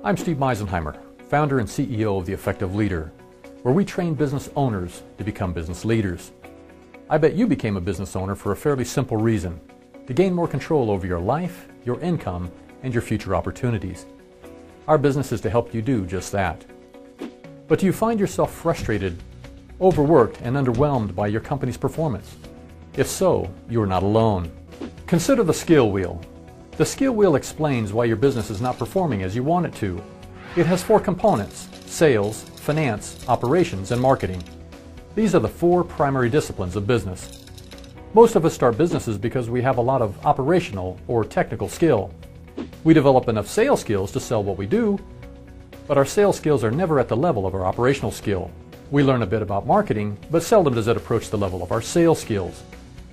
I'm Steve Meisenheimer, founder and CEO of The Effective Leader, where we train business owners to become business leaders. I bet you became a business owner for a fairly simple reason: to gain more control over your life, your income, and your future opportunities. Our business is to help you do just that. But do you find yourself frustrated, overworked, and underwhelmed by your company's performance? If so, you are not alone. Consider the skill wheel. The skill wheel explains why your business is not performing as you want it to. It has 4 components: sales, finance, operations, and marketing. These are the 4 primary disciplines of business. Most of us start businesses because we have a lot of operational or technical skill. We develop enough sales skills to sell what we do, but our sales skills are never at the level of our operational skill. We learn a bit about marketing, but seldom does it approach the level of our sales skills.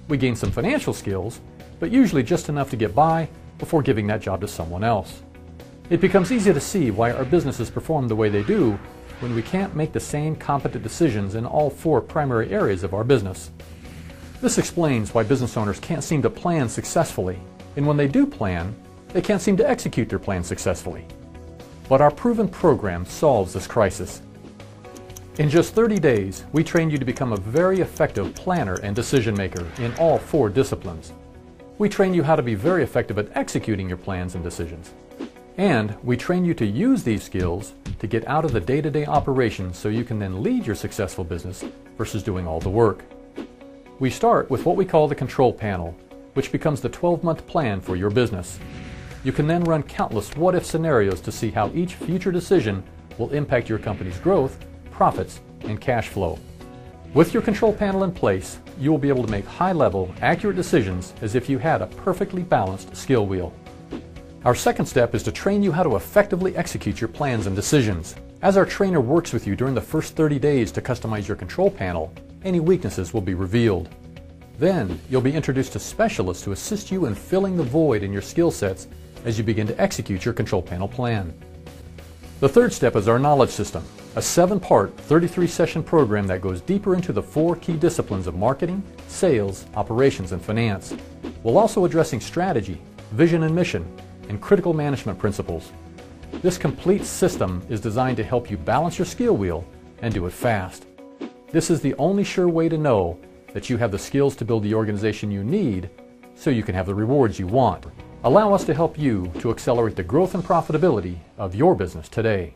We gain some financial skills, but usually just enough to get by before giving that job to someone else. It becomes easy to see why our businesses perform the way they do when we can't make the same competent decisions in all 4 primary areas of our business. This explains why business owners can't seem to plan successfully, and when they do plan, they can't seem to execute their plan successfully. But our proven program solves this crisis. In just 30 days, we train you to become a very effective planner and decision maker in all 4 disciplines. We train you how to be very effective at executing your plans and decisions. And we train you to use these skills to get out of the day-to-day operations so you can then lead your successful business versus doing all the work. We start with what we call the control panel, which becomes the 12-month plan for your business. You can then run countless what-if scenarios to see how each future decision will impact your company's growth, profits, and cash flow. With your control panel in place, you will be able to make high-level, accurate decisions as if you had a perfectly balanced skill wheel. Our second step is to train you how to effectively execute your plans and decisions. As our trainer works with you during the first 30 days to customize your control panel, any weaknesses will be revealed. Then, you'll be introduced to specialists to assist you in filling the void in your skill sets as you begin to execute your control panel plan. The third step is our knowledge system, a 7-part, 33-session program that goes deeper into the 4 key disciplines of marketing, sales, operations, and finance, while also addressing strategy, vision and mission, and critical management principles. This complete system is designed to help you balance your skill wheel and do it fast. This is the only sure way to know that you have the skills to build the organization you need so you can have the rewards you want. Allow us to help you to accelerate the growth and profitability of your business today.